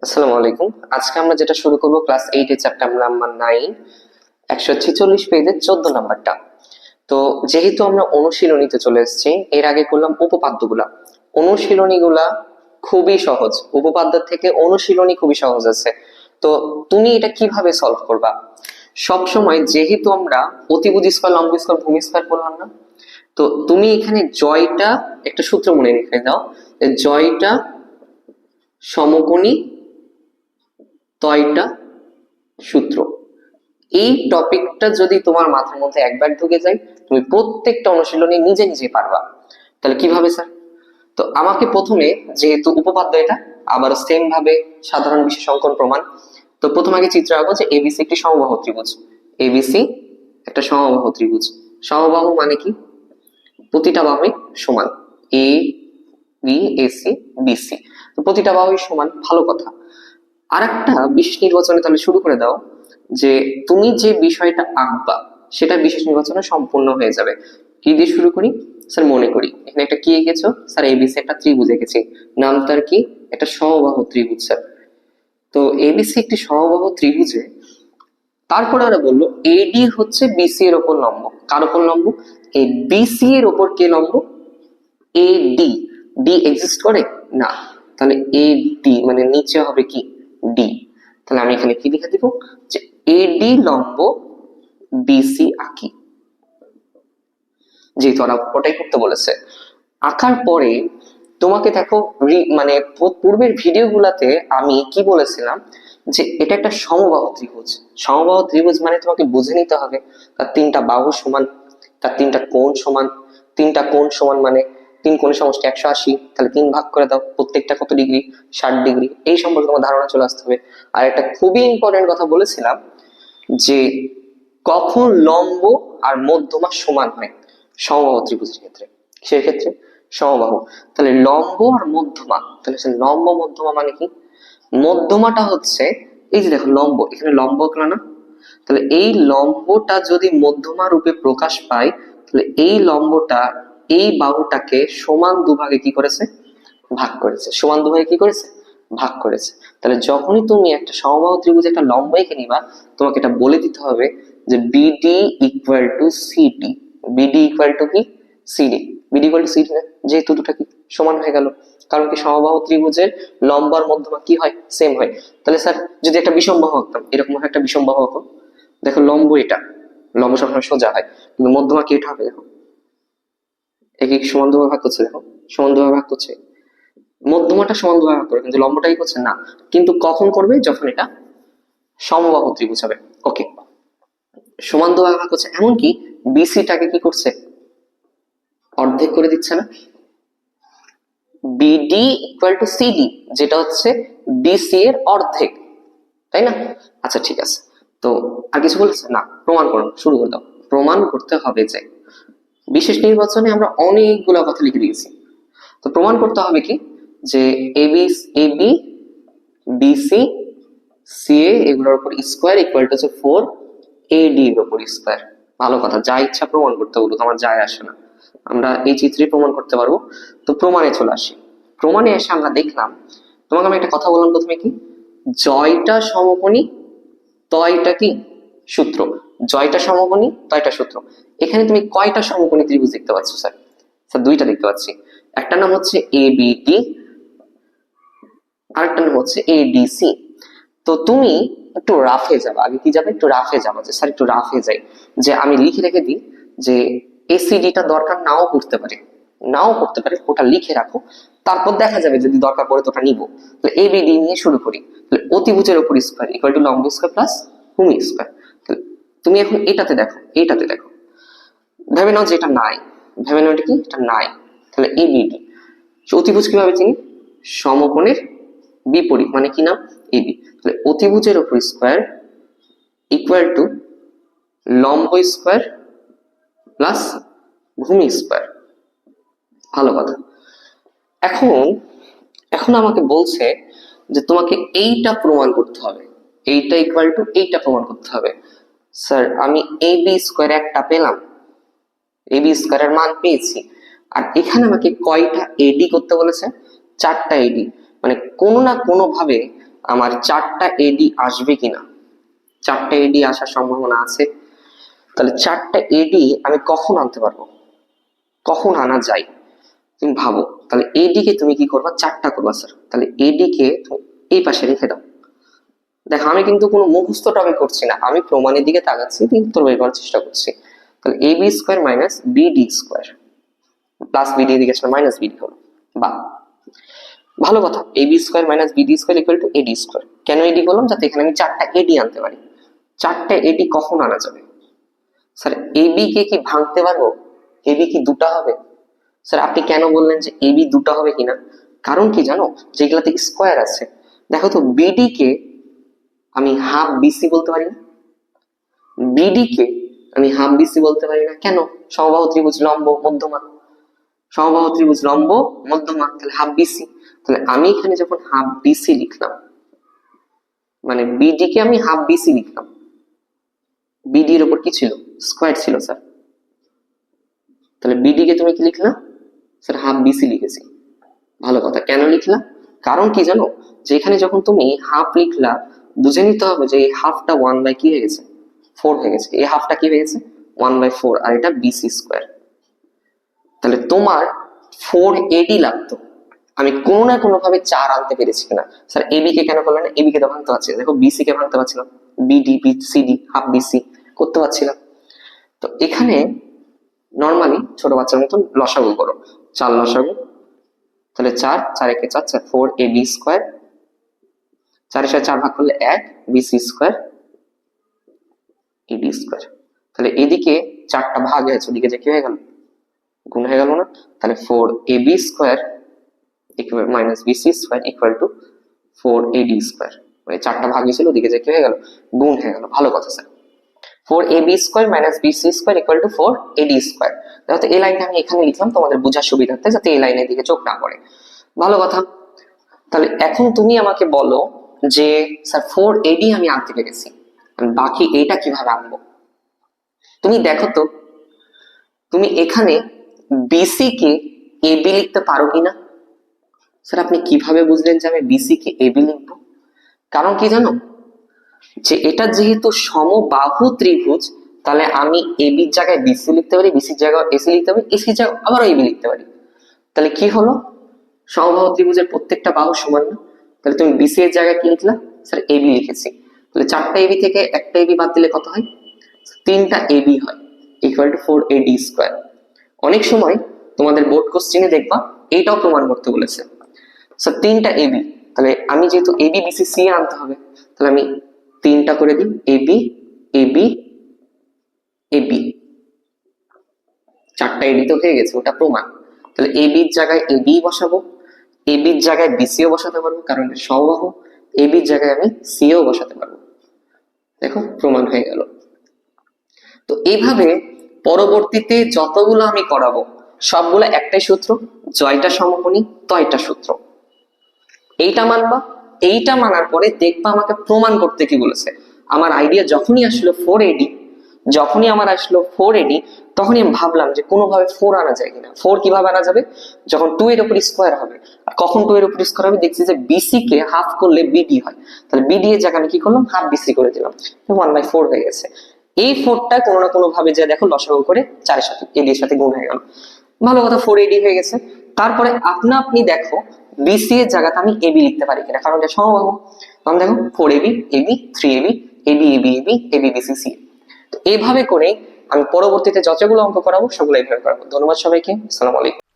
আসসালামু আলাইকুম। আজকে আমরা যেটা শুরু করব ক্লাস 8 এর চ্যাপ্টার নাম্বার 9 146 পেজের 14 নাম্বারটা। তো যেহেতু আমরা অনুশীলনীতে চলে এসেছি, এর আগে করলাম উপপাদ্যগুলা। অনুশীলনীগুলা খুবই সহজ, উপপাদ্যের থেকে অনুশীলনী খুবই সহজ আছে। তো তুমি এটা কিভাবে সলভ করবা? সব সময় যেহেতু আমরা অতিভুজ স্কয়ার, লম্ব স্কয়ার, ভূমি স্কয়ার করলাম না, তো তুমি এখানে জয়টা একটা সূত্র মনে রেখে দাও, যে জয়টা সমকোণী তয়টা সূত্র। এই টপিকটা যদি তোমার মাথার মধ্যে একবার ঢুকে যায়, তুমি প্রত্যেকটা অনুশীলনী নিজে নিজে পারবা। তাহলে কিভাবে স্যার? তো আমাকে প্রথমে, যেহেতু উপপাদ্য এটা, আবার সেম ভাবে সাধারণ বিশেষ অঙ্কন প্রমাণ, তো প্রথম আগে চিত্র আঁকবো যে এবিসি একটি সমবাহু ত্রিভুজ। এবিসি একটা সমবাহু ত্রিভুজ। সমবাহু মানে কি? প্রতিটা বাহুই সমান। এ বি এসি বিসি, তো প্রতিটা বাহুই সমান, ভালো কথা। আর একটা বিশেষ নির্বাচনে তাহলে শুরু করে দাও, যে তুমি যে বিষয়টা আঁকবা সেটা বিশেষ নির্বাচনে সম্পূর্ণ হয়ে যাবে। কি দিয়ে শুরু করি স্যার? মনে করি এখানে একটা কি এঁকেছো স্যার? এবিসি একটা ত্রিভুজ এঁকেছি, নাম তার কি? একটা সমবাহু ত্রিভুজ স্যার। তো এবিসি একটি সমবাহু ত্রিভুজে, তারপরে ওরা বললো এডি হচ্ছে বিসি এর ওপর লম্ব। কার ওপর লম্ব? এই বিসি এর ওপর কে লম্ব? এডি। ডি এক্সিস্ট করে না, তাহলে এডি মানে নিচে হবে কি? ডি। তাহলে আমি এখানে কি লিখে দিব? যে এডি লম্ব বিসি আঁকি, যেহেতু ওরা ওটাই করতে বলেছে। আঁকার পরে তোমাকে দেখো, মানে পূর্বের ভিডিও গুলাতে আমি কি বলেছিলাম, যে এটা একটা সমবাহু ত্রিভুজ। সমবাহু ত্রিভুজ মানে তোমাকে বুঝে নিতে হবে তার তিনটা বাহু সমান, তার তিনটা কোণ সমান। তিনটা কোণ সমান মানে তিন কোণের সমষ্টি 180, তাহলে 3 ভাগ করে দাও, প্রত্যেকটা কত ডিগ্রি? 60 ডিগ্রি। এই সম্পর্কে তোমার ধারণা চলে আসতে হবে। আর একটা খুবই ইম্পর্টেন্ট কথা বলেছিলাম, যে কখন লম্ব আর মধ্যমা সমান হয় সমবাহু ত্রিভুজের ক্ষেত্রে। কিসের ক্ষেত্রে? সমবাহু। তাহলে লম্ব আর মধ্যমা, তাহলে লম্ব মধ্যমা মানে কি? মধ্যমাটা হচ্ছে এই যে দেখো লম্ব, এখানে লম্ব আঁকলা না, তাহলে এই লম্বটা যদি মধ্যমা রূপে প্রকাশ পায়, তাহলে এই লম্বটা এই বাহুটাকে সমান দুভাগে কি করেছে? ভাগ করেছে। সমান দুভাগে কি করেছে? ভাগ করেছে। তাহলে যখনই তুমি একটা সমবাহু ত্রিভুজে একটা লম্ব এঁকে নিবা, তোমাকে এটা বলে দিতে হবে যে BD equal to CD. BD equal to কি? CD. BD equal to CD না, যেহেতু দুটা কি সমান হয়ে গেল। কারণ কি সমবাহু ত্রিভুজের লম্ব আর মধ্যমা কি হয়? সেম হয়। তাহলে স্যার যদি একটা বিষমবাহু আঁকতাম, এরকম একটা বিষমবাহু আঁকো, দেখো লম্ব এটা, লম্ব সবসময় সোজা হয়, কিন্তু মধ্যমা কি এটা হবে? দেখো একে সমান দুভাগে ভাগ করছে, দেখো সমান দুভাগে ভাগ করছে, মধ্যমাটা সমান দুভাগে ভাগ করবে, কিন্তু লম্বটাই করছে না। কিন্তু কখন করবে? যখন এটা সমবাহু ত্রিভুজ হবে। ওকে, সমান দুভাগে ভাগ করছে, এমনকি বিসিটাকে কি করছে? অর্ধেক করে দিচ্ছে না? বিডি ইকুয়াল টু সিডি, যেটা হচ্ছে বিসি এর অর্ধেক, তাই না? আচ্ছা ঠিক আছে। তো আর কিছু বলেছে না? প্রমাণ করো, শুরু করে দাও। প্রমাণ করতে হবে যে বিশেষ নির্বাচনে আমরা অনেকগুলো কথা লিখে দিয়েছি। তো প্রমাণ করতে হবে কি? যে এবি এবি বিসি সিএ এগুলোর উপর স্কোয়ার ইকুয়াল টু হচ্ছে 4 এডি এর উপর স্কোয়ার। ভালো কথা, যা ইচ্ছা প্রমাণ করতে বলুক, আমার যায় আসে না, আমরা এই চিত্রে প্রমাণ করতে পারবো। তো প্রমাণে চলে আসি। প্রমাণে এসে আমরা দেখলাম, তোমাকে আমি একটা কথা বললাম প্রথমে, কি? জয়টা সমকোণী তয়টা কি সূত্র। জয়টা সমকোণী তয়টা সূত্র। এখানে তুমি কয়টা সমকোণী ত্রিভুজ দেখতে পাচ্ছ স্যার? স্যার দুইটা দেখতে পাচ্ছি। একটা নাম হচ্ছে এবিডি, আরেকটা নাম হচ্ছে এডিসি। তো তুমি একটু রাফে যাবা, আগে কি যাবে? একটু রাফে যাবা, যে স্যার একটু রাফে যাই, যে আমি লিখে রেখে দিই যে এসিডিটা দরকার নাও পড়তে পারে, নাও পড়তে পারে, ওটা লিখে রাখো। তারপর দেখা যাবে যদি দরকার পড়ে তো ওটা নিবো। তাহলে এবিডি নিয়ে শুরু করি। তাহলে অতিভুজের উপর স্কয়ার ইকুয়াল টু লম্ব স্কয়ার প্লাস ভূমি স্কয়ার। তুমি এখন এটাতে দেখো, এইটাতে দেখো, ভেবে নাও যে এটা নাই, ভেবে নাও এটা কি? এটা নাই। তাহলে এবিডি অতিভুজ কিভাবে চিনি? সমকোণের বিপরীত মানে কি নাম? এবি। তাহলে অতিভুজের উপর স্কয়ার ইকুয়াল টু লম্ব স্কয়ার প্লাস ভূমি স্কয়ার। ভালো কথা। এখন এখন আমাকে বলছে যে তোমাকে এইটা প্রমাণ করতে হবে, এইটা ইকুয়াল টু এইটা প্রমাণ করতে হবে। স্যার আমি এবি স্কয়ার একটা পেলাম, এবি স্কয়ারের মান পেয়েছি, আর এখানে আমাকে কয়টা এডি করতে বলেছে? 4টা এডি। মানে কোনো না কোনো ভাবে আমার 4টা এডি আসবে কিনা, 4টা এডি আসার সম্ভাবনা আছে। তাহলে 4টা এডি আমি কখন আনতে পারবো, কখন আনা যায় তুমি ভাবো। তাহলে এডি কে তুমি কি করবা, 4টা করবা স্যার। তাহলে এডি কে তুমি এই পাশে রেখে দাও। দেখো আমি কিন্তু কোনো মুখস্থ টপিক করছি না, আমি প্রমাণের দিকে তাকাচ্ছি, উত্তর বের করার চেষ্টা করছি। তাহলে AB square minus BD square, plus BD দিকে ছিল মাইনাস বিডি হলো, বা ভালো কথা। AB square minus BD square equal to AD square. কেন এডি বললাম, যাতে এখানে আমি 4টা এডি আনতে পারি। 4টা এডি কখন আনা যাবে স্যার? এবি কে কি ভাঙতে পারবো? এবি কি দুটা হবে? স্যার আপনি কেন বললেন যে এবি দুটা হবে কিনা? কারণ কি জানো, যেগুলাতে স্কোয়ার আছে। দেখো তো বিডি কে আমি হাফ বিসি বলতে পারি না, বিডি কে আমি হাফ বিসি বলতে পারি না। কেন? সমবাহু ত্রিভুজ লম্ব মধ্যমা, সমবাহু ত্রিভুজ লম্ব মধ্যমা, তাহলে হাফ বিসি। তাহলে আমি এখানে যখন হাফ বিসি লিখলাম, মানে বিডি কে আমি হাফ বিসি লিখলাম, বিডি এর উপর কি ছিল, স্কোয়ার ছিল স্যার। তাহলে বিডি কে তুমি কি লিখলা স্যার? হাফ বিসি লিখেছি। ভালো কথা। কেন লিখলা? কারণ কি জানো, যে এখানে যখন তুমি হাফ লিখলা, বুঝে নিতে হবে যে এই হাফটা 1/, কি হয়ে গেছে, 4 হয়ে গেছে। এই হাফটা কি হয়ে গেছে, 1/4, আর এটা বিসি স্কোয়ার। তাহলে তোমার 4 এডি লাগতো, আমি কোনো না কোনো ভাবে 4 আনতে পেরেছি কিনা। স্যার এবি কে কেন করলেন না? এবি কে তো ভাঙতে পারছি না। দেখো বিসি কে ভাঙতে পারছিলাম, বিডি সিডি হাফ বিসি করতে পারছিলাম। তো এখানে নর্মালি ছোট বাচ্চার মতন লসাগু করো, 4 লসাগু। তাহলে 4, 4 একে 4, 4 এবি স্কোয়ার, 4 এর সাথে 4 ভাগ করলে 1, বিসি স্কোয়ার এডি স্কোয়ার। তাহলে এদিকে 4টা ভাগ হয়েছে, ওদিকে যে কি হয়ে গেল, গুণ হয়ে গেল না? তাহলে 4 AB square equal minus BC square equal to 4 AD square. মানে 4টা ভাগ হয়েছিল, ওদিকে যে কি হয়ে গেল, গুণ হয়ে গেল। ভালো কথা sir. 4 AB square minus BC square equal to 4 AD square. দেখো তো এই লাইনটা আমি এখানে লিখলাম তোমাদের বোঝার সুবিধার্থে, যাতে এই লাইনের দিকে চোখ না পড়ে। ভালো কথা। তাহলে এখন তুমি আমাকে বলো যে স্যার 4 এডি আমি আনতে পেরেছি, বাকি এটা কিভাবে আনবো? তুমি দেখো তো, তুমি এখানে বিসি কে এবি লিখতে পারো কিনা। স্যার আপনি কিভাবে বুঝলেন যে আমি বিসি কে এবি লিখবো? কারণ কি জানো, যে এটা যেহেতু সমবাহু ত্রিভুজ, তাহলে আমি এবি এর জায়গায় বিসি লিখতে পারি, বিসির জায়গায় এসি লিখতে পারি, এসির জায়গায় আবারও এবি লিখতে পারি। তাহলে কি হলো, সমবাহু ত্রিভুজের প্রত্যেকটা বাহু সমান না? তাহলে তুমি বিসি এর জায়গায় কি লিখলা? স্যার এবি লিখেছি। তাহলে 4টা এবি থেকে একটা এবি বাদ দিলে কত হয়, 3টা এবি হয়, ইকুয়াল টু 4 এডি স্কোয়ার। অনেক সময় তোমাদের বোর্ড কোশ্চেনে দেখবা এইটাও প্রমাণ করতে বলেছে। স্যার 3টা এবি, তাহলে আমি যেহেতু এবি বিসি সি আনতে হবে, তাহলে আমি 3টা করে দিই, এবি এবি এবি, 4টা এবি তো হয়ে গেছে, ওটা প্রমাণ। তাহলে এবির জায়গায় এবি বসাবো, এবির জায়গায় বিসিও বসাতে পারবো, কারণ এটা সমবাহু। এবির জায়গায় আমি সিও বসাতে পারবো। দেখো প্রমাণ হয়ে গেল। তো এইভাবে পরবর্তীতে যতগুলো আমি করাবো সবগুলো একটাই সূত্র, জয়টা সমকোণী তয়টা সূত্র। এইটা মানবা, এইটা মানার পরে দেখবা আমাকে প্রমাণ করতে কি বলেছে। আমার আইডিয়া যখনই আসলো 4 এডি, যখনই আমার আসলো 4 এডি, তখনই আমি ভাবলাম যে কোনোভাবে 4 আনা যায় কিনা। 4 কিভাবে আনা যাবে, যখন 2 এর উপর স্কোয়ার হবে। আর কখন 2 এর উপর স্কোয়ার হবে, দেখছি যে বিসি কে হাফ করলে বিডি হয়, তাহলে বিডি এর জায়গায় আমি কি করলাম, হাফ বিসি করে দিলাম, 1/4 হয়ে গেছে। এই 4টা কোনো না কোনো ভাবে যে দেখো লসাগু করে 4 এর সাথে এডি এর সাথে গুণ হয়ে গেল। ভালো কথা, 4 এডি হয়ে গেছে। তারপরে আপনি দেখো বিসি এর জায়গাতে আমি এবি লিখতে পারি কিনা, কারণ এটা সমবাহু। তখন দেখো 4 AB AB 3 AB AB AB AB AB BC C. তো এইভাবে করে আমি পরবর্তীতে যতগুলো অঙ্ক করাবো সবগুলো এইভাবে করাবো। ধন্যবাদ সবাইকে, আসসালামু আলাইকুম।